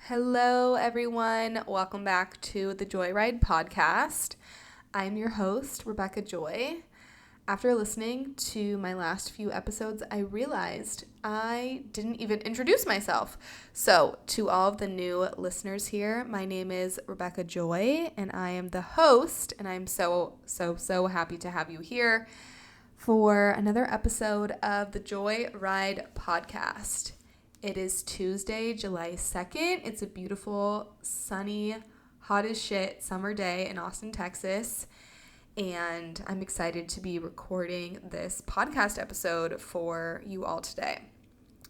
Hello, everyone. Welcome back to the Joyride podcast. I'm your host, Rebekah Joy. After listening to my last few episodes, I realized I didn't even introduce myself. So, to all of the new listeners here, my name is Rebekah Joy, and I am the host, and I'm so happy to have you here for another episode of the Joyride podcast. It is Tuesday, July 2nd. It's a beautiful, sunny, hot as shit summer day in Austin, Texas. And I'm excited to be recording this podcast episode for you all today.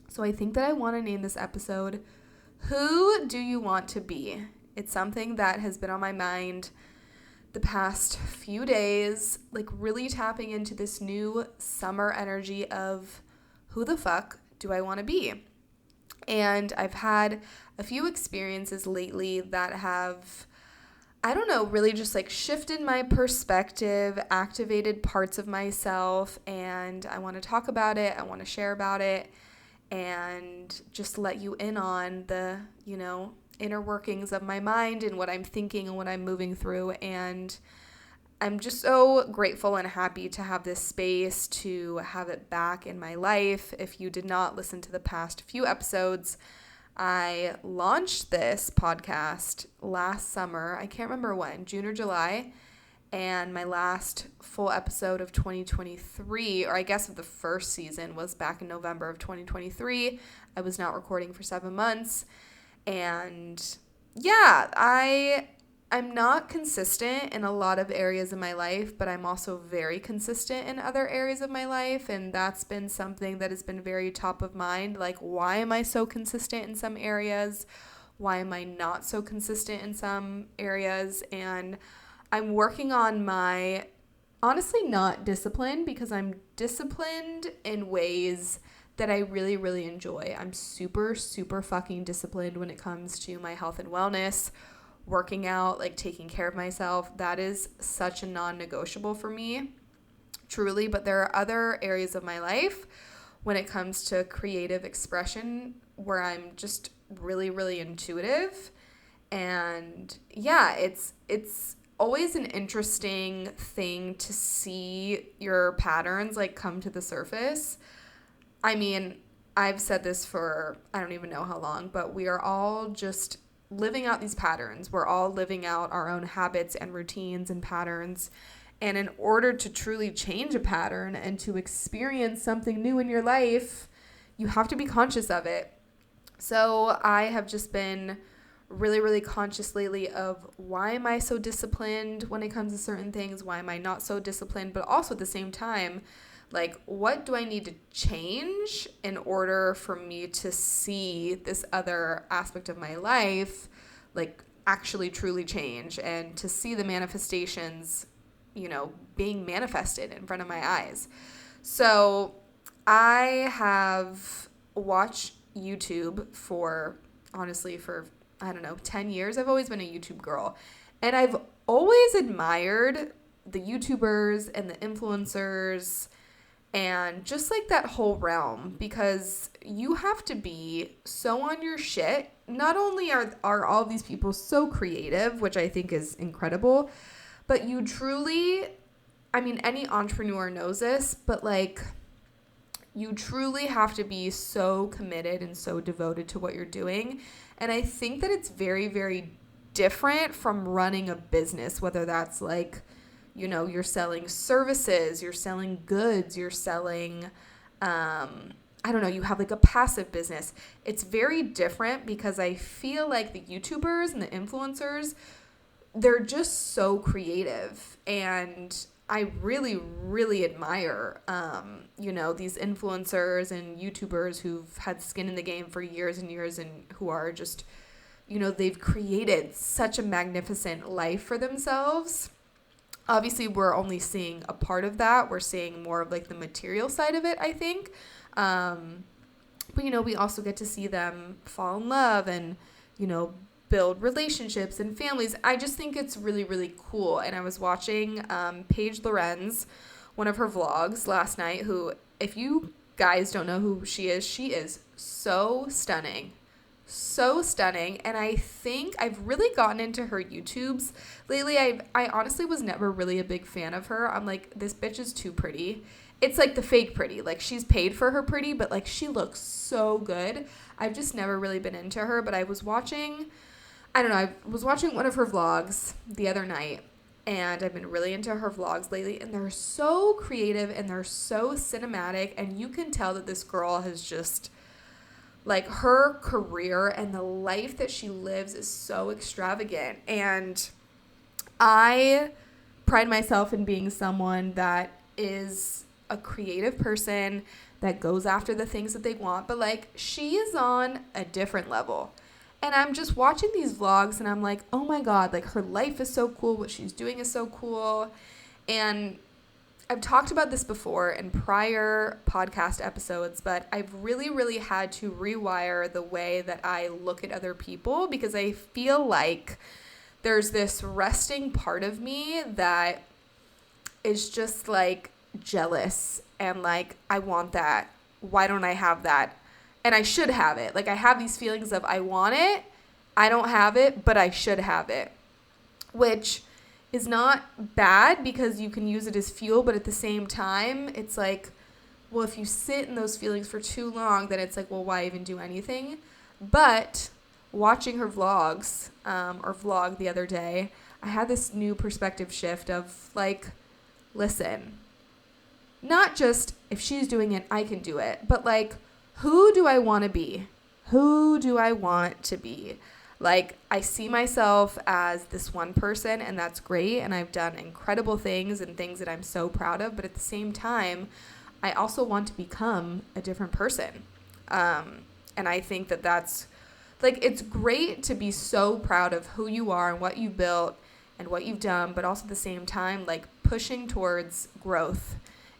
So I think that I want to name this episode, Who Do You Want to Be? It's something that has been on my mind the past few days, like really tapping into this new summer energy of who the fuck do I want to be? And I've had a few experiences lately that have, really just like shifted my perspective, activated parts of myself, and I want to talk about it. I want to share about it and just let you in on the, inner workings of my mind and what I'm thinking and what I'm moving through. And I'm just so grateful and happy to have this space, to have it back in my life. If you did not listen to the past few episodes, I launched this podcast last summer. I can't remember when, June or July. And my last full episode of 2023, or I guess of the first season, was back in November of 2023. I was not recording for 7 months. And yeah, I'm not consistent in a lot of areas of my life, but I'm also very consistent in other areas of my life, and that's been something that has been very top of mind. Like, why am I so consistent in some areas? Why am I not so consistent in some areas? And I'm working on my, honestly, not discipline, because I'm disciplined in ways that I really, really enjoy. I'm super fucking disciplined when it comes to my health and wellness, working out, like taking care of myself. That is such a non-negotiable for me, truly. But there are other areas of my life when it comes to creative expression where I'm just really, really intuitive. And yeah, it's always an interesting thing to see your patterns like come to the surface. I mean, I've said this for I don't even know how long, but we are all just living out these patterns. We're all living out our own habits and routines and patterns. And in order to truly change a pattern and to experience something new in your life, you have to be conscious of it. So I have just been really, really conscious lately of why am I so disciplined when it comes to certain things? Why am I not so disciplined? But also at the same time, like, what do I need to change in order for me to see this other aspect of my life, like, actually truly change, and to see the manifestations, being manifested in front of my eyes? So I have watched YouTube for, I don't know, 10 years. I've always been a YouTube girl. And I've always admired the YouTubers and the influencers and just like that whole realm, because you have to be so on your shit. Not only are all these people so creative, which I think is incredible, but you truly, any entrepreneur knows this, but like, you truly have to be so committed and so devoted to what you're doing. And I think that it's very, very different from running a business, whether that's like, you're selling services, you're selling goods, you're selling, you have like a passive business. It's very different because I feel like the YouTubers and the influencers, they're just so creative. And I really, really admire, these influencers and YouTubers who've had skin in the game for years and years and who are just, they've created such a magnificent life for themselves. Obviously, we're only seeing a part of that. We're seeing more of like the material side of it, I think. But, we also get to see them fall in love and, build relationships and families. I just think it's really, really cool. And I was watching Paige Lorenz, one of her vlogs last night, who, if you guys don't know who she is so stunning. so stunning. And I think I've really gotten into her YouTubes lately. I honestly was never really a big fan of her. I'm like, this bitch is too pretty. It's like the fake pretty. Like, she's paid for her pretty, but like, she looks so good. I've just never really been into her, but I was watching one of her vlogs the other night, and I've been really into her vlogs lately, and they're so creative and they're so cinematic, and you can tell that this girl has just, like, her career and the life that she lives is so extravagant. And I pride myself in being someone that is a creative person that goes after the things that they want, but like, she is on a different level. And I'm just watching these vlogs and I'm like, oh my God, like, her life is so cool. What she's doing is so cool. And I've talked about this before in prior podcast episodes, but I've really, really had to rewire the way that I look at other people, because I feel like there's this resting part of me that is just like jealous and like, I want that. Why don't I have that? And I should have it. Like, I have these feelings of I want it, I don't have it, but I should have it, which is not bad because you can use it as fuel, but at the same time, it's like, well, if you sit in those feelings for too long, then it's like, well, why even do anything? But watching her vlogs, or vlog the other day, I had this new perspective shift of like, listen, not just if she's doing it, I can do it, but like, who do I want to be? Who do I want to be? Like, I see myself as this one person, and that's great, and I've done incredible things and things that I'm so proud of, but at the same time, I also want to become a different person. And I think that that's, like, it's great to be so proud of who you are and what you've built and what you've done, but also at the same time, like, pushing towards growth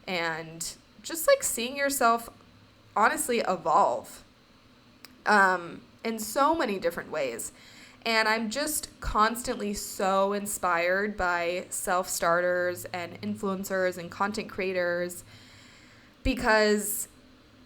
and just, like, seeing yourself honestly evolve in so many different ways. And I'm just constantly so inspired by self-starters and influencers and content creators, because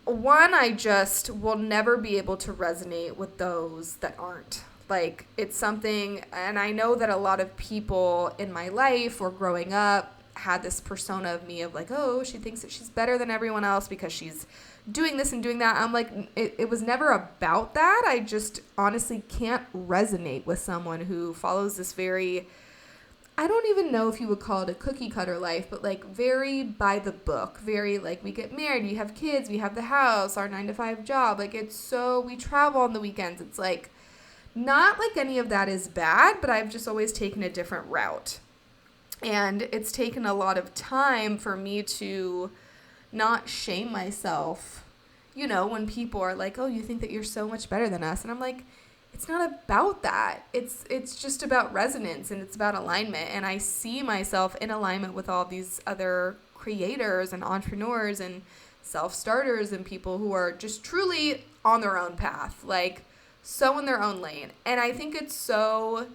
one, I just will never be able to resonate with those that aren't. Like, it's something, and I know that a lot of people in my life or growing up had this persona of me of like, oh, she thinks that she's better than everyone else because she's doing this and doing that. I'm like, it was never about that. I just honestly can't resonate with someone who follows this very, I don't even know if you would call it a cookie cutter life, but like very by the book, very like, we get married, we have kids, we have the house, our 9-to-5 job. Like, it's so, we travel on the weekends. It's like, not like any of that is bad, but I've just always taken a different route. And it's taken a lot of time for me to not shame myself, you know, when people are like, oh, you think that you're so much better than us. And I'm like, it's not about that. It's just about resonance, and it's about alignment. And I see myself in alignment with all these other creators and entrepreneurs and self-starters and people who are just truly on their own path, like so in their own lane. And I think it's so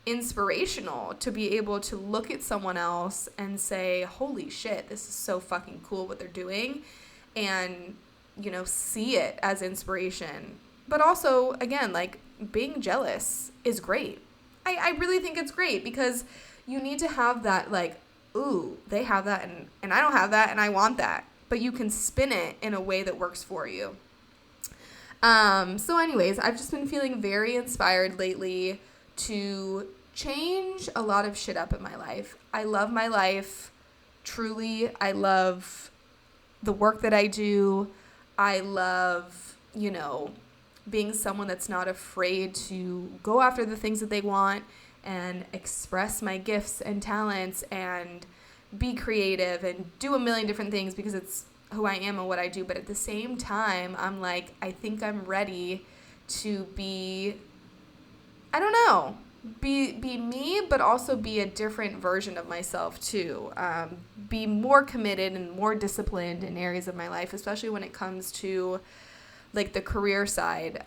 inspirational to be able to look at someone else and say, holy shit, this is so fucking cool what they're doing, and, you know, see it as inspiration. But also, again, like, being jealous is great. I really think it's great, because you need to have that, like, ooh, they have that and I don't have that and I want that, but you can spin it in a way that works for you. So anyways, I've just been feeling very inspired lately to change a lot of shit up in my life. I love my life, truly. I love the work that I do. I love, you know, being someone that's not afraid to go after the things that they want and express my gifts and talents and be creative and do a million different things, because it's who I am and what I do. But at the same time, I'm like, I think I'm ready to be, I don't know, be me, but also be a different version of myself too. Be more committed and more disciplined in areas of my life, especially when it comes to like the career side.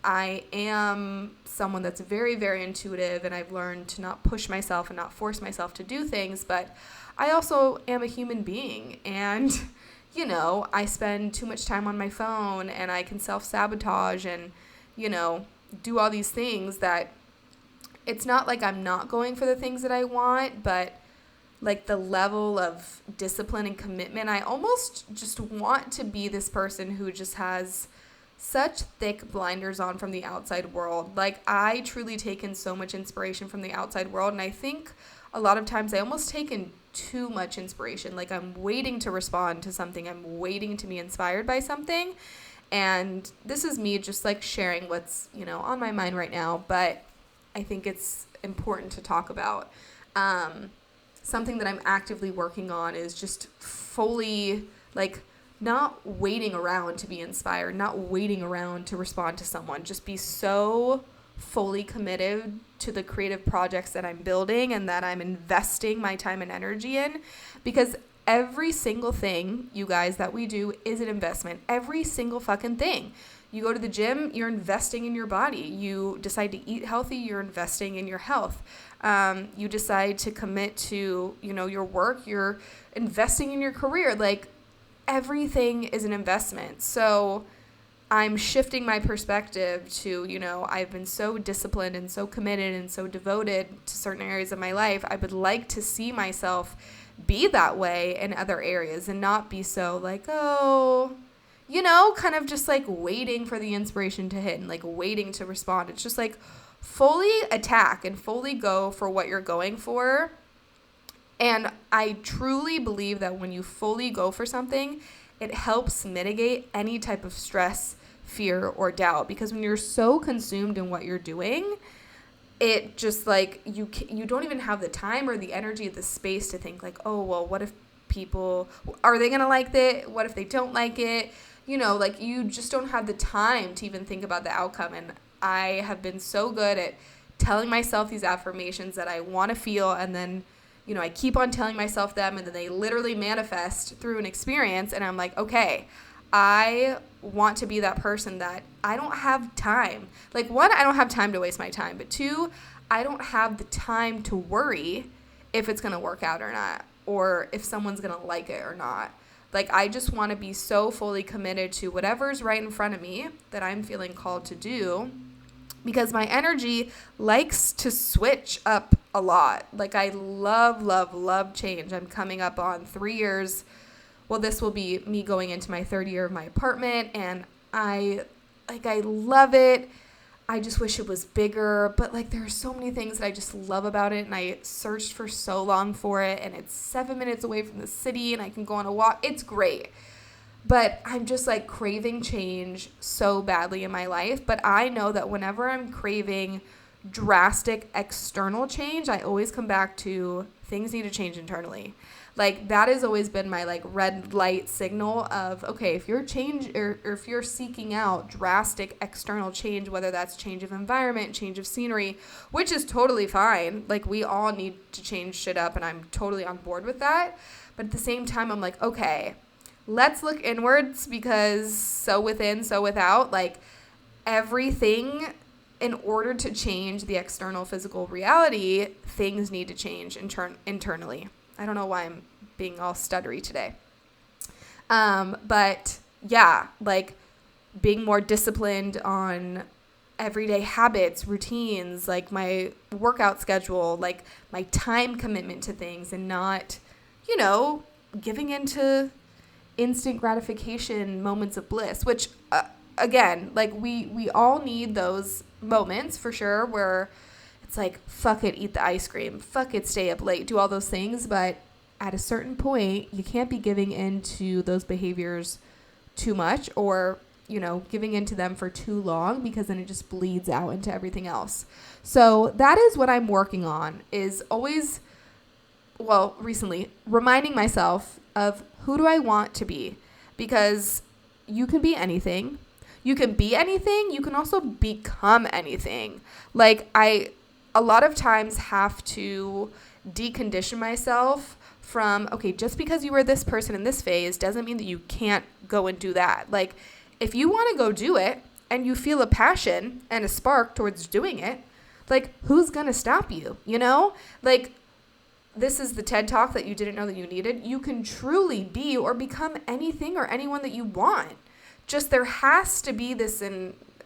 I am someone that's very, very intuitive, and I've learned to not push myself and not force myself to do things, but I also am a human being, and, you know, I spend too much time on my phone, and I can self-sabotage and do all these things that it's not like I'm not going for the things that I want, but like the level of discipline and commitment, I almost just want to be this person who just has such thick blinders on from the outside world. Like, I truly take in so much inspiration from the outside world, and I think a lot of times I almost take in too much inspiration. Like, I'm waiting to respond to something. I'm waiting to be inspired by something. And this is me just like sharing what's, on my mind right now, but I think it's important to talk about. Something that I'm actively working on is just fully, like, not waiting around to be inspired, not waiting around to respond to someone. Just be so fully committed to the creative projects that I'm building and that I'm investing my time and energy in, because every single thing, you guys, that we do is an investment. Every single fucking thing. You go to the gym, you're investing in your body. You decide to eat healthy, you're investing in your health. You decide to commit to, your work, you're investing in your career. Like, everything is an investment. So I'm shifting my perspective to, I've been so disciplined and so committed and so devoted to certain areas of my life. I would like to see myself be that way in other areas and not be so like, kind of just like waiting for the inspiration to hit and like waiting to respond. It's just like fully attack and fully go for what you're going for. And I truly believe that when you fully go for something, it helps mitigate any type of stress, fear, or doubt. Because when you're so consumed in what you're doing, it just like you don't even have the time or the energy, the space to think like, oh, well, what if people, are they going to like it? What if they don't like it? Like, you just don't have the time to even think about the outcome. And I have been so good at telling myself these affirmations that I want to feel, and then I keep on telling myself them, and then they literally manifest through an experience, and I'm like, okay, I want to be that person that I don't have time. Like, one, I don't have time to waste my time, but two, I don't have the time to worry if it's going to work out or not, or if someone's going to like it or not. Like, I just want to be so fully committed to whatever's right in front of me that I'm feeling called to do, because my energy likes to switch up a lot. Like, I love, love, love change. I'm coming up on 3 years. Well, this will be me going into my third year of my apartment, and I love it. I just wish it was bigger, but like, there are so many things that I just love about it, and I searched for so long for it, and it's 7 minutes away from the city, and I can go on a walk. It's great. But I'm just like craving change so badly in my life. But I know that whenever I'm craving drastic external change, I always come back to things need to change internally. Like, that has always been my like red light signal of, okay, if you're if you're seeking out drastic external change, whether that's change of environment, change of scenery, which is totally fine. Like, we all need to change shit up, and I'm totally on board with that. But at the same time, I'm like, okay, let's look inwards, because so within, so without, like, everything, in order to change the external physical reality, things need to change internally. I don't know why I'm being all stuttery today. But yeah, like, being more disciplined on everyday habits, routines, like my workout schedule, like my time commitment to things, and not, giving into instant gratification moments of bliss, which again, like, we all need those moments for sure, where it's like, fuck it, eat the ice cream, fuck it, stay up late, do all those things. But at a certain point, you can't be giving into those behaviors too much, or giving into them for too long, because then it just bleeds out into everything else. So that is what I'm working on, is always, recently, reminding myself of who do I want to be, because you can be anything. You can be anything. You can also become anything. Like, I, a lot of times, have to decondition myself from, okay, just because you were this person in this phase doesn't mean that you can't go and do that. Like, if you want to go do it and you feel a passion and a spark towards doing it, like, who's going to stop you? Like, this is the TED Talk that you didn't know that you needed. You can truly be or become anything or anyone that you want. Just there has to be this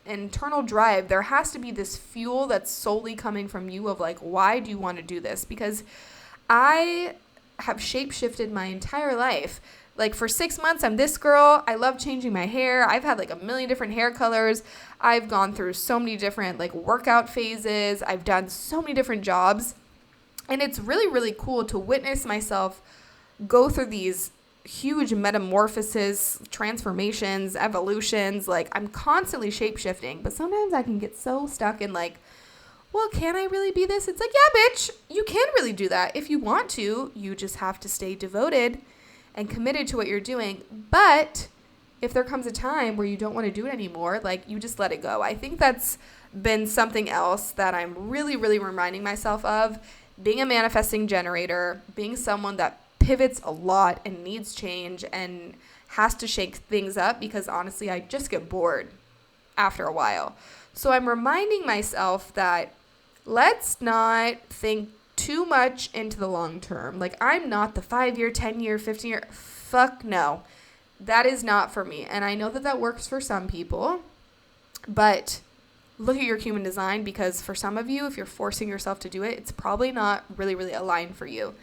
internal drive, there has to be this fuel that's solely coming from you of like, why do you want to do this? Because I have shape-shifted my entire life. Like for 6 months, I'm this girl. I love changing my hair. I've had like a million different hair colors. I've gone through so many different like workout phases. I've done so many different jobs. And it's really, really cool to witness myself go through these huge metamorphoses, transformations, evolutions. Like I'm constantly shape-shifting, but sometimes I can get so stuck in like, well, can I really be this? It's like, yeah, bitch, you can really do that. If you want to, you just have to stay devoted and committed to what you're doing. But if there comes a time where you don't want to do it anymore, like you just let it go. I think that's been something else that I'm really, really reminding myself of. Being a manifesting generator, being someone that pivots a lot and needs change and has to shake things up, because honestly, I just get bored after a while. So I'm reminding myself that let's not think too much into the long term. Like I'm not the 5-year, 10-year, 15-year. Fuck no. That is not for me. And I know that that works for some people, but look at your human design, because for some of you, if you're forcing yourself to do it, it's probably not really, really aligned for you.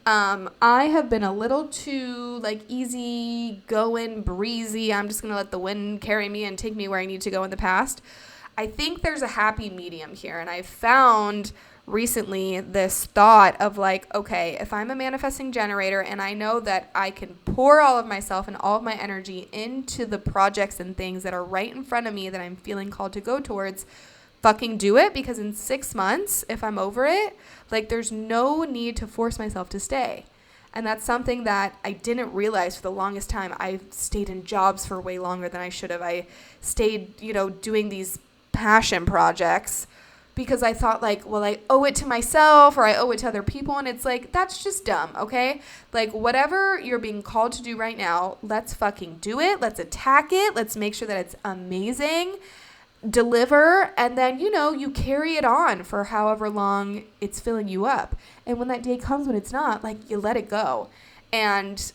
I have been a little too like easy going, breezy. I'm just going to let the wind carry me and take me where I need to go in the past. I think there's a happy medium here. And I've found recently this thought of like, okay, if I'm a manifesting generator and I know that I can pour all of myself and all of my energy into the projects and things that are right in front of me that I'm feeling called to go towards, fucking do it. Because in 6 months, if I'm over it, like there's no need to force myself to stay. And that's something that I didn't realize for the longest time. I stayed in jobs for way longer than I should have. I stayed, doing these passion projects because I thought like, well, I owe it to myself or I owe it to other people. And it's like, that's just dumb. Okay. Like whatever you're being called to do right now, let's fucking do it. Let's attack it. Let's make sure that it's amazing. Deliver, and then you carry it on for however long it's filling you up. And when that day comes when it's not, like you let it go. And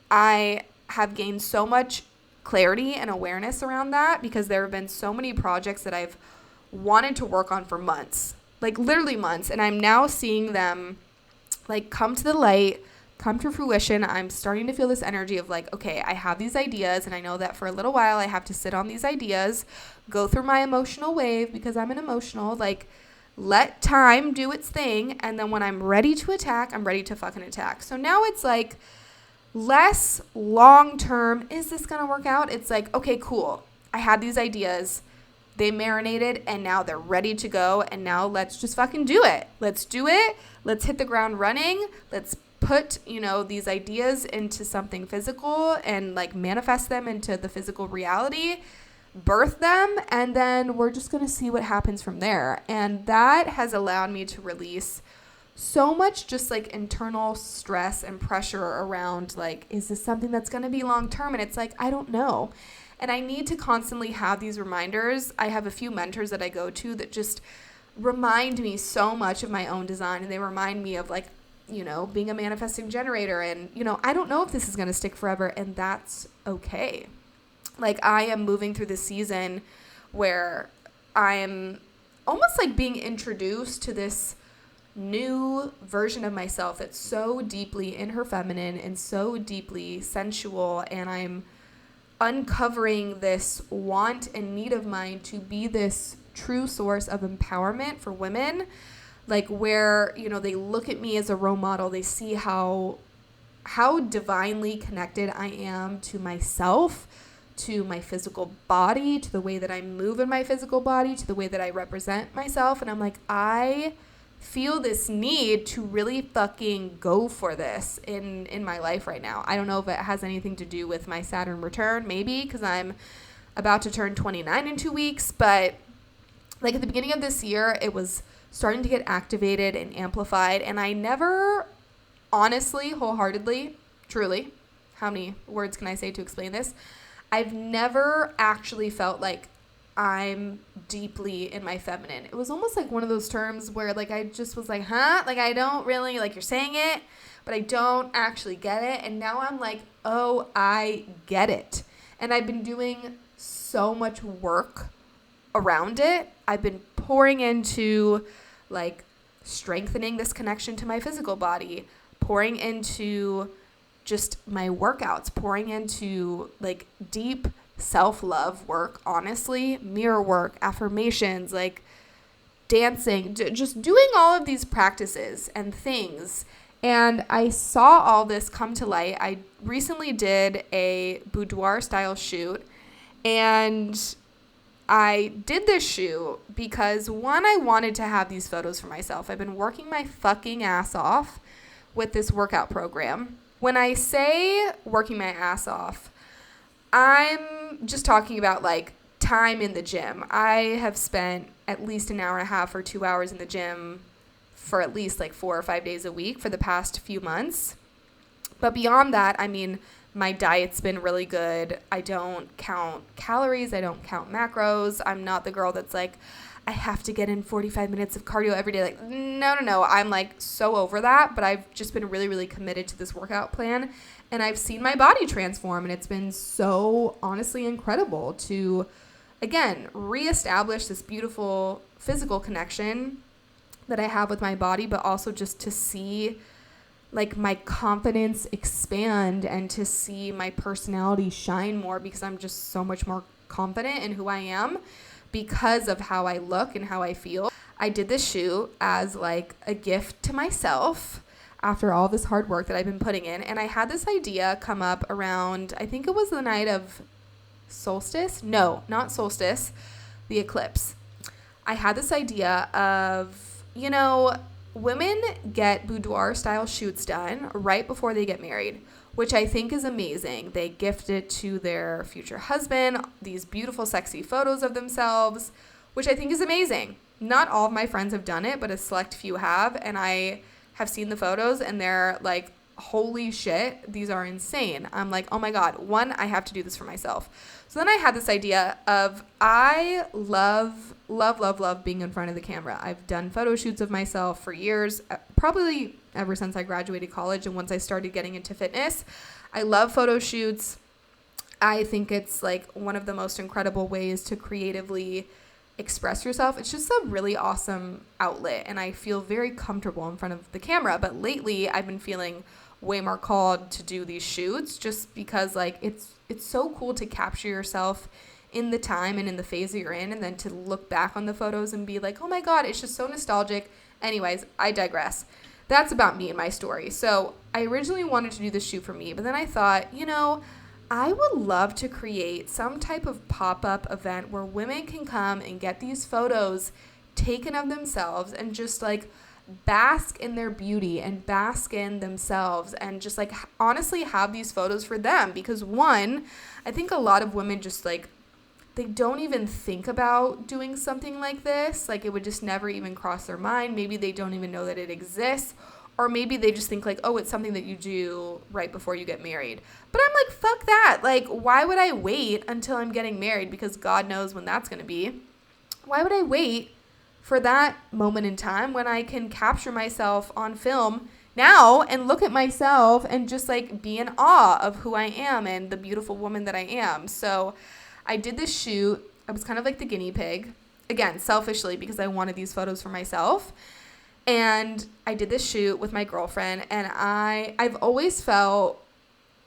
I have gained so much clarity and awareness around that because there have been so many projects that I've wanted to work on for months, like literally months, and I'm now seeing them like come to the light, come to fruition. I'm starting to feel this energy of like, okay, I have these ideas and I know that for a little while I have to sit on these ideas, go through my emotional wave because I'm an emotional, like let time do its thing. And then when I'm ready to attack, I'm ready to fucking attack. So now it's like less long term. Is this going to work out? It's like, okay, cool. I had these ideas. They marinated and now they're ready to go. And now let's just fucking do it. Let's do it. Let's hit the ground running. Let's put, these ideas into something physical and like manifest them into the physical reality, birth them, and then we're just going to see what happens from there. And that has allowed me to release so much just like internal stress and pressure around like, is this something that's going to be long term? And it's like, I don't know. And I need to constantly have these reminders. I have a few mentors that I go to that just remind me so much of my own design, and they remind me of like, being a manifesting generator. And, I don't know if this is going to stick forever, and that's okay. Like, I am moving through this season where I'm almost like being introduced to this new version of myself that's so deeply in her feminine and so deeply sensual. And I'm uncovering this want and need of mine to be this true source of empowerment for women. Like where, they look at me as a role model. They see how divinely connected I am to myself, to my physical body, to the way that I move in my physical body, to the way that I represent myself. And I'm like, I feel this need to really fucking go for this in my life right now. I don't know if it has anything to do with my Saturn return, maybe, because I'm about to turn 29 in 2 weeks. But like at the beginning of this year, it was starting to get activated and amplified. And I never, honestly, wholeheartedly, truly, how many words can I say to explain this? I've never actually felt like I'm deeply in my feminine. It was almost like one of those terms where like I just was like, huh? Like I don't really, like you're saying it, but I don't actually get it. And now I'm like, oh, I get it. And I've been doing so much work around it. I've been pouring into like strengthening this connection to my physical body, pouring into just my workouts, pouring into like deep self-love work, honestly, mirror work, affirmations, like dancing, just doing all of these practices and things. And I saw all this come to light. I recently did a boudoir style shoot, and I did this shoot because, one, I wanted to have these photos for myself. I've been working my fucking ass off with this workout program. When I say working my ass off, I'm just talking about like time in the gym. I have spent at least an hour and a half or 2 hours in the gym for at least like 4 or 5 days a week for the past few months. But beyond that, I mean, my diet's been really good. I don't count calories. I don't count macros. I'm not the girl that's like, I have to get in 45 minutes of cardio every day. Like, no. I'm like so over that, but I've just been really, really committed to this workout plan, and I've seen my body transform, and it's been so honestly incredible to, again, reestablish this beautiful physical connection that I have with my body, but also just to see like my confidence expand and to see my personality shine more, because I'm just so much more confident in who I am because of how I look and how I feel. I did this shoot as like a gift to myself after all this hard work that I've been putting in. And I had this idea come up around, I think it was the night of solstice. No, not solstice, the eclipse. I had this idea of, women get boudoir style shoots done right before they get married, which I think is amazing. They gift it to their future husband, these beautiful, sexy photos of themselves, which I think is amazing. Not all of my friends have done it, but a select few have, and I have seen the photos, and they're like, holy shit, these are insane. I'm like, oh my God, one, I have to do this for myself. So then I had this idea of, I love being in front of the camera. I've done photo shoots of myself for years, probably ever since I graduated college and once I started getting into fitness. I love photo shoots. I think it's like one of the most incredible ways to creatively express yourself. It's just a really awesome outlet, and I feel very comfortable in front of the camera. But lately I've been feeling way more called to do these shoots just because like it's so cool to capture yourself in the time and in the phase that you're in, and then to look back on the photos and be like, oh my God, it's just so nostalgic. Anyways, I digress. That's about me and my story. So I originally wanted to do this shoot for me, but then I thought, I would love to create some type of pop-up event where women can come and get these photos taken of themselves and just like bask in their beauty and bask in themselves and just like honestly have these photos for them. Because one, I think a lot of women just like, they don't even think about doing something like this. Like it would just never even cross their mind. Maybe they don't even know that it exists. Or maybe they just think like, oh, it's something that you do right before you get married. But I'm like, fuck that. Like, why would I wait until I'm getting married? Because God knows when that's going to be. Why would I wait for that moment in time when I can capture myself on film now and look at myself and just like be in awe of who I am and the beautiful woman that I am? So I did this shoot. I was kind of like the guinea pig, again, selfishly, because I wanted these photos for myself. And I did this shoot with my girlfriend, and I've always felt,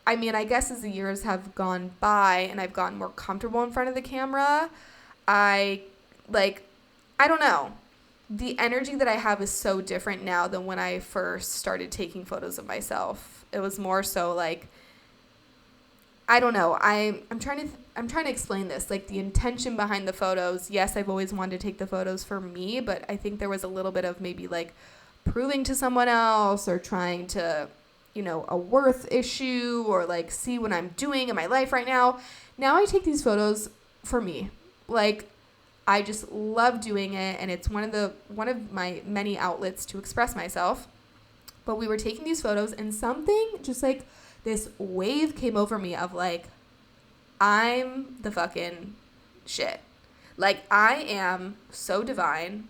I mean, I guess as the years have gone by and I've gotten more comfortable in front of the camera, I don't know. The energy that I have is so different now than when I first started taking photos of myself. It was more so like, I don't know. I'm trying to explain this. Like the intention behind the photos. Yes, I've always wanted to take the photos for me, but I think there was a little bit of maybe like proving to someone else or trying to, a worth issue or like see what I'm doing in my life right now. Now I take these photos for me. Like I just love doing it, and it's one of my many outlets to express myself. But we were taking these photos, and something just like this wave came over me of like, I'm the fucking shit. Like, I am so divine.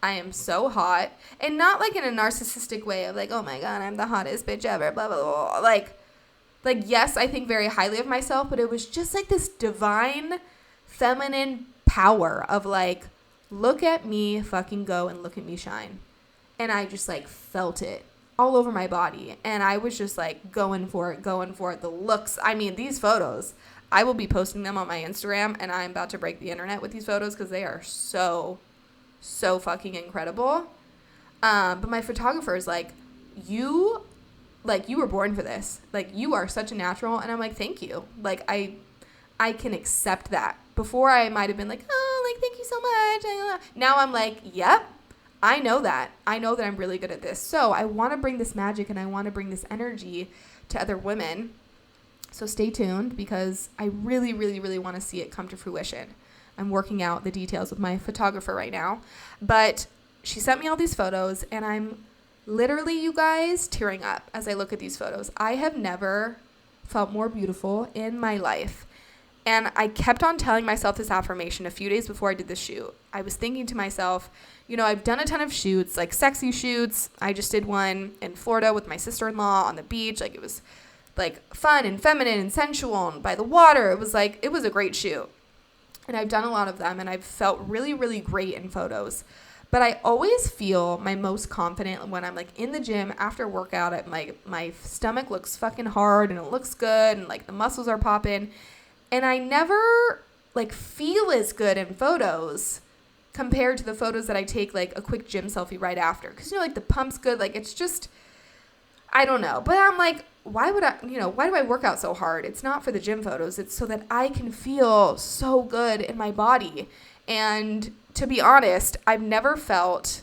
I am so hot. And not like in a narcissistic way of like, oh my God, I'm the hottest bitch ever, blah, blah, blah. Like, yes, I think very highly of myself, but it was just like this divine, feminine power of like, look at me fucking go and look at me shine. And I just like felt it all over my body. And I was just like going for it. The looks. I mean, these photos, I will be posting them on my Instagram, and I'm about to break the internet with these photos because they are so fucking incredible. But my photographer is like, you were born for this. Like, you are such a natural. And I'm like, thank you. Like, I can accept that. Before I might have been like, oh, like, thank you so much. Now I'm like, yep, I know that. I know that I'm really good at this. So I want to bring this magic and I want to bring this energy to other women. So stay tuned because I really, really, really want to see it come to fruition. I'm working out the details with my photographer right now. But she sent me all these photos and I'm literally, you guys, tearing up as I look at these photos. I have never felt more beautiful in my life. And I kept on telling myself this affirmation a few days before I did the shoot. I was thinking to myself, you know, I've done a ton of shoots, like sexy shoots. I just did one in Florida with my sister-in-law on the beach. Like, it was like fun and feminine and sensual and by the water. It was a great shoot. And I've done a lot of them and I've felt really, really great in photos. But I always feel my most confident when I'm like in the gym after a workout. My stomach looks fucking hard and it looks good and like the muscles are popping. And I never like feel as good in photos compared to the photos that I take like a quick gym selfie right after. Because, you know, like the pump's good. Like, it's just, I don't know. But I'm like, why do I work out so hard? It's not for the gym photos. It's so that I can feel so good in my body. And to be honest, I've never felt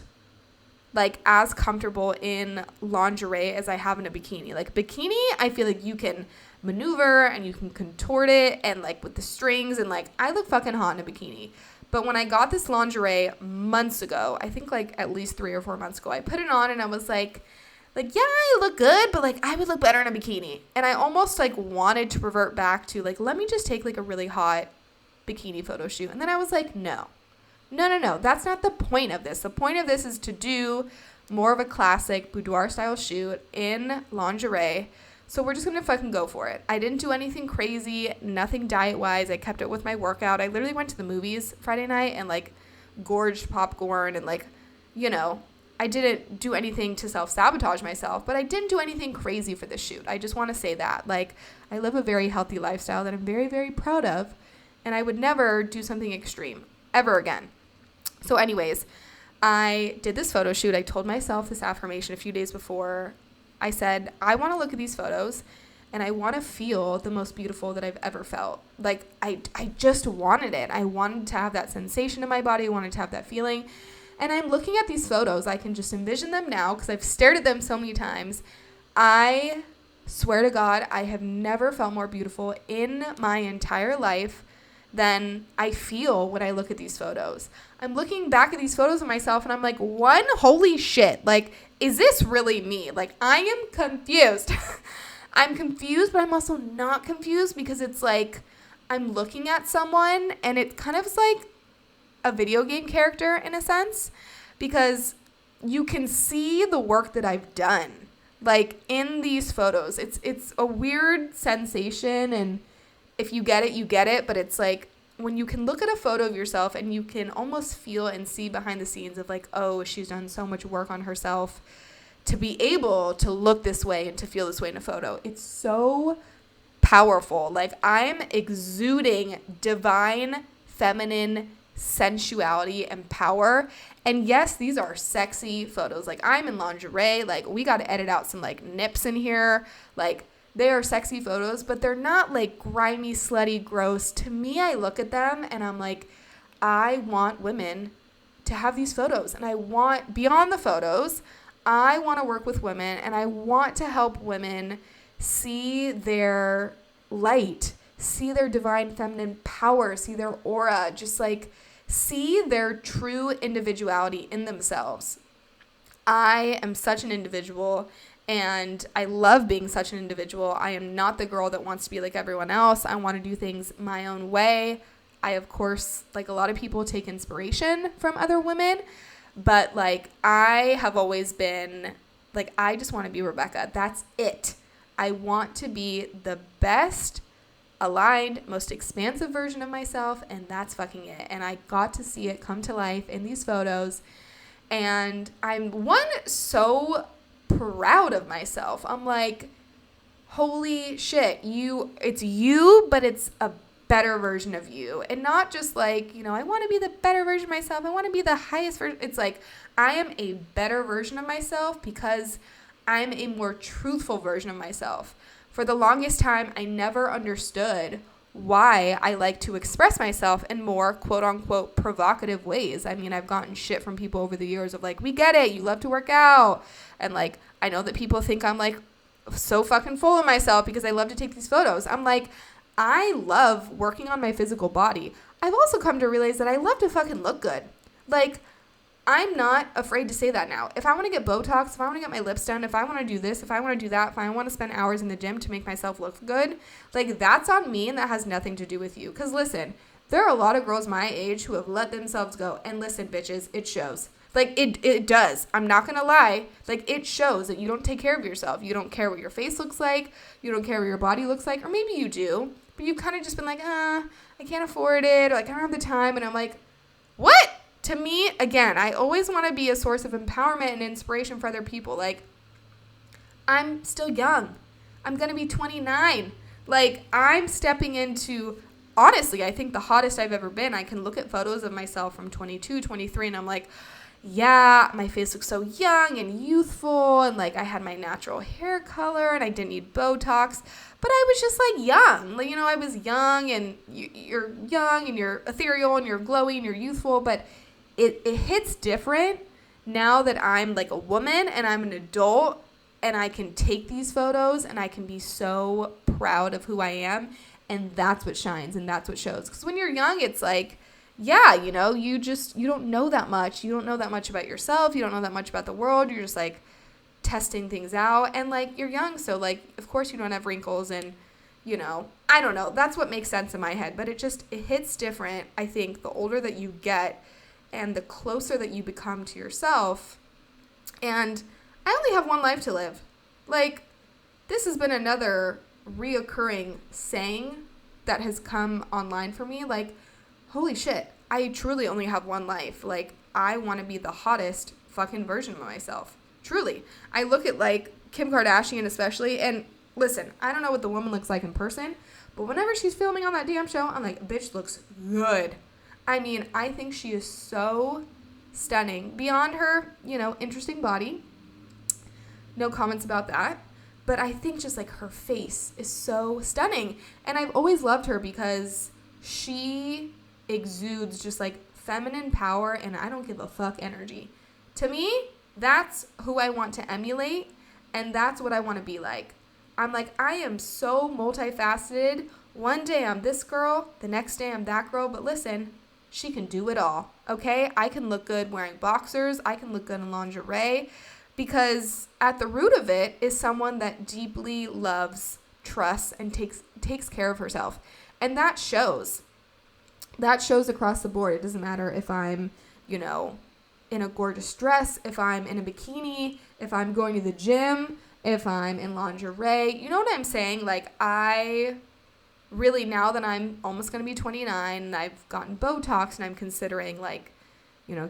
like as comfortable in lingerie as I have in a bikini. Like, bikini, I feel like you can maneuver and you can contort it and like with the strings and like I look fucking hot in a bikini. But when I got this lingerie months ago, I think like at least 3 or 4 months ago, I put it on and I was like, yeah, I look good, but like I would look better in a bikini. And I almost like wanted to revert back to like, let me just take like a really hot bikini photo shoot. And then I was like, no, that's not the point of this. The point of this is to do more of a classic boudoir style shoot in lingerie. So we're just going to fucking go for it. I didn't do anything crazy, nothing diet-wise. I kept it with my workout. I literally went to the movies Friday night and, like, gorged popcorn and, like, you know, I didn't do anything to self-sabotage myself, but I didn't do anything crazy for this shoot. I just want to say that. Like, I live a very healthy lifestyle that I'm very, very proud of, and I would never do something extreme ever again. So anyways, I did this photo shoot. I told myself this affirmation a few days before. I said, I want to look at these photos and I want to feel the most beautiful that I've ever felt. Like, I just wanted it. I wanted to have that sensation in my body. I wanted to have that feeling. And I'm looking at these photos. I can just envision them now because I've stared at them so many times. I swear to God, I have never felt more beautiful in my entire life than I feel when I look at these photos. I'm looking back at these photos of myself and I'm like, one, holy shit. Like, is this really me? Like, I am confused. I'm confused, but I'm also not confused because it's like I'm looking at someone and it kind of is like a video game character in a sense because you can see the work that I've done. Like, in these photos, it's a weird sensation, and if you get it, you get it, but it's like when you can look at a photo of yourself and you can almost feel and see behind the scenes of like, oh, she's done so much work on herself to be able to look this way and to feel this way in a photo. It's so powerful. Like, I'm exuding divine feminine sensuality and power. And yes, these are sexy photos. Like, I'm in lingerie. Like, we got to edit out some like nips in here. Like, they are sexy photos, but they're not like grimy, slutty, gross. To me, I look at them and I'm like, I want women to have these photos. And I want, beyond the photos, I want to work with women and I want to help women see their light, see their divine feminine power, see their aura, just like see their true individuality in themselves. I am such an individual. And I love being such an individual. I am not the girl that wants to be like everyone else. I want to do things my own way. I, of course, like a lot of people, take inspiration from other women. But, like, I have always been, like, I just want to be Rebekah. That's it. I want to be the best aligned, most expansive version of myself, and that's fucking it. And I got to see it come to life in these photos, and I'm so proud of myself. I'm like, holy shit, it's you, but it's a better version of you. And not just like, I want to be the better version of myself. I want to be the highest version. It's like, I am a better version of myself because I'm a more truthful version of myself. For the longest time, I never understood why I like to express myself in more quote unquote provocative ways. I mean, I've gotten shit from people over the years of like, we get it, you love to work out. And like, I know that people think I'm like so fucking full of myself because I love to take these photos. I'm like, I love working on my physical body. I've also come to realize that I love to fucking look good. Like, I'm not afraid to say that now. If I want to get Botox, if I want to get my lips done, if I want to do this, if I want to do that, if I want to spend hours in the gym to make myself look good, like, that's on me, and that has nothing to do with you. Because listen, there are a lot of girls my age who have let themselves go. And listen, bitches, it shows. Like, it does. I'm not going to lie. Like, it shows that you don't take care of yourself. You don't care what your face looks like. You don't care what your body looks like. Or maybe you do. But you've kind of just been like, I can't afford it. Or like, I don't have the time. And I'm like, what? To me, again, I always want to be a source of empowerment and inspiration for other people. Like, I'm still young. I'm going to be 29. Like, I'm stepping into, honestly, I think the hottest I've ever been. I can look at photos of myself from 22, 23, and I'm like, yeah, my face looks so young and youthful, and like I had my natural hair color and I didn't need Botox, but I was just like young. Like, I was young, and you're young and you're ethereal and you're glowy and you're youthful, but it hits different now that I'm like a woman and I'm an adult and I can take these photos and I can be so proud of who I am, and that's what shines and that's what shows. Because when you're young, it's like, yeah, you don't know that much. You don't know that much about yourself. You don't know that much about the world. You're just like testing things out, and like you're young. So like, of course you don't have wrinkles, and I don't know. That's what makes sense in my head, but it hits different. I think the older that you get and the closer that you become to yourself. And I only have one life to live. Like, this has been another reoccurring saying that has come online for me. Like, holy shit, I truly only have one life. Like, I want to be the hottest fucking version of myself. Truly. I look at, like, Kim Kardashian especially, and listen, I don't know what the woman looks like in person, but whenever she's filming on that damn show, I'm like, bitch looks good. I mean, I think she is so stunning. Beyond her, interesting body. No comments about that. But I think just, like, her face is so stunning. And I've always loved her because she exudes just like feminine power and I don't give a fuck energy. To me, that's who I want to emulate, and that's what I want to be like. I'm like, I am so multifaceted. One day I'm this girl, the next day I'm that girl, but listen, she can do it all, okay? I can look good wearing boxers. I can look good in lingerie, because at the root of it is someone that deeply loves, trusts, and takes care of herself. And that shows. That shows across the board. It doesn't matter if I'm, in a gorgeous dress, if I'm in a bikini, if I'm going to the gym, if I'm in lingerie. You know what I'm saying? Like, I really, now that I'm almost going to be 29 and I've gotten Botox and I'm considering, like,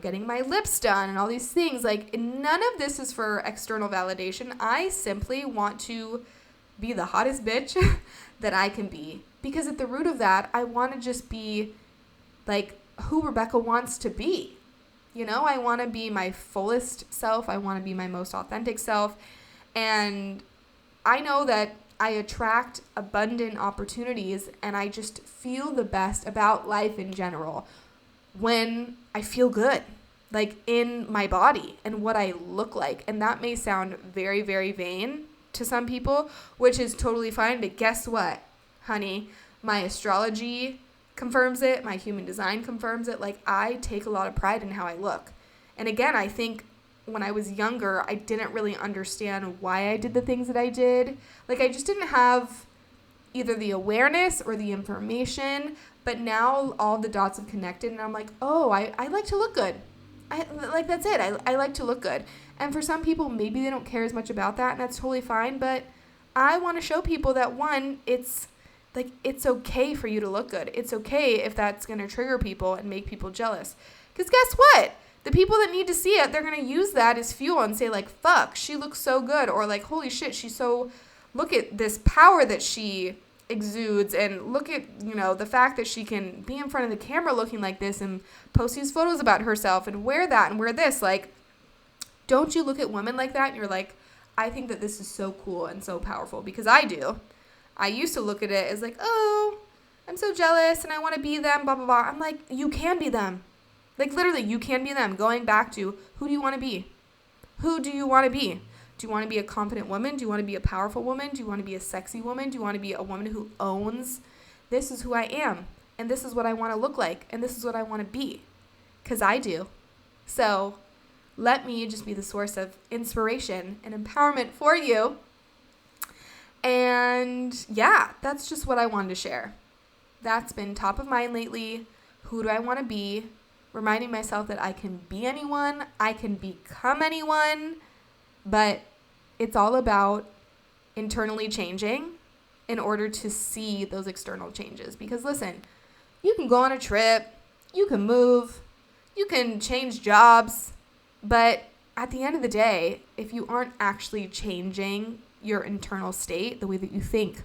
getting my lips done and all these things, like, none of this is for external validation. I simply want to be the hottest bitch that I can be. Because at the root of that, I want to just be like who Rebekah wants to be. I want to be my fullest self. I want to be my most authentic self. And I know that I attract abundant opportunities, and I just feel the best about life in general when I feel good, like in my body and what I look like. And that may sound very, very vain to some people, which is totally fine. But guess what, honey? My astrology confirms it. My human design confirms it. Like, I take a lot of pride in how I look. And again, I think when I was younger, I didn't really understand why I did the things that I did. Like, I just didn't have either the awareness or the information. But now all the dots have connected, and I'm like, oh, I like to look good. That's it. I like to look good. And for some people, maybe they don't care as much about that, and that's totally fine. But I want to show people that, one, it's Like, it's okay for you to look good. It's okay if that's going to trigger people and make people jealous. Because guess what? The people that need to see it, they're going to use that as fuel and say, like, fuck, she looks so good. Or, like, holy shit, look at this power that she exudes. And look at, the fact that she can be in front of the camera looking like this and post these photos about herself and wear that and wear this. Like, don't you look at women like that and you're like, I think that this is so cool and so powerful? Because I do. I used to look at it as like, oh, I'm so jealous and I want to be them, blah, blah, blah. I'm like, you can be them. Like, literally, you can be them. Going back to, who do you want to be? Who do you want to be? Do you want to be a confident woman? Do you want to be a powerful woman? Do you want to be a sexy woman? Do you want to be a woman who owns, this is who I am, and this is what I want to look like, and this is what I want to be? Because I do. So let me just be the source of inspiration and empowerment for you. And yeah, that's just what I wanted to share. That's been top of mind lately. Who do I want to be? Reminding myself that I can be anyone, I can become anyone, but it's all about internally changing in order to see those external changes. Because listen, you can go on a trip, you can move, you can change jobs, but at the end of the day, if you aren't actually changing your internal state, the way that you think,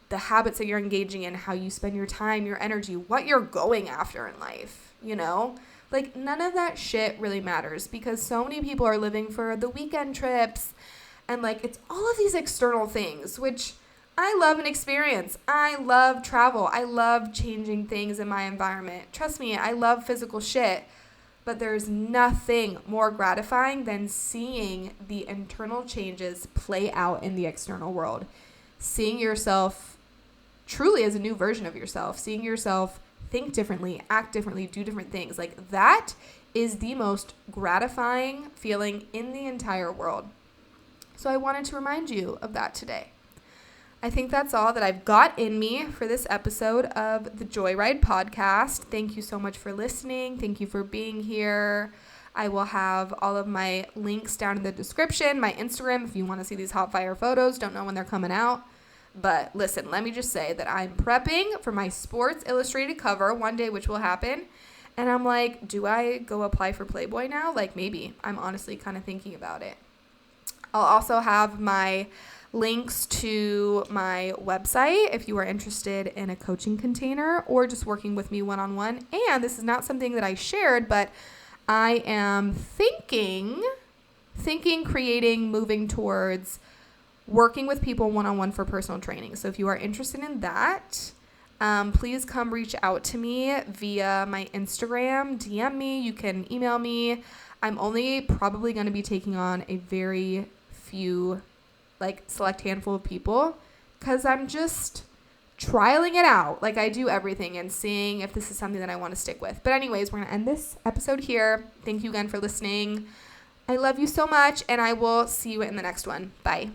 the habits that you're engaging in, how you spend your time, your energy, what you're going after in life, like none of that shit really matters, because so many people are living for the weekend trips and like it's all of these external things, which I love and experience. I love travel. I love changing things in my environment. Trust me, I love physical shit. But there's nothing more gratifying than seeing the internal changes play out in the external world. Seeing yourself truly as a new version of yourself. Seeing yourself think differently, act differently, do different things. Like, that is the most gratifying feeling in the entire world. So I wanted to remind you of that today. I think that's all that I've got in me for this episode of the Joyride podcast. Thank you so much for listening. Thank you for being here. I will have all of my links down in the description, my Instagram, if you want to see these hot fire photos. Don't know when they're coming out. But listen, let me just say that I'm prepping for my Sports Illustrated cover one day, which will happen. And I'm like, do I go apply for Playboy now? Like, maybe. I'm honestly kind of thinking about it. I'll also have my links to my website if you are interested in a coaching container or just working with me one-on-one. And this is not something that I shared, but I am thinking, creating, moving towards working with people one-on-one for personal training. So if you are interested in that, please come reach out to me via my Instagram, DM me, you can email me. I'm only probably going to be taking on a very few, select handful of people, because I'm just trialing it out like I do everything and seeing if this is something that I want to stick with. But anyways, we're going to end this episode here. Thank you again for listening. I love you so much, and I will see you in the next one. Bye.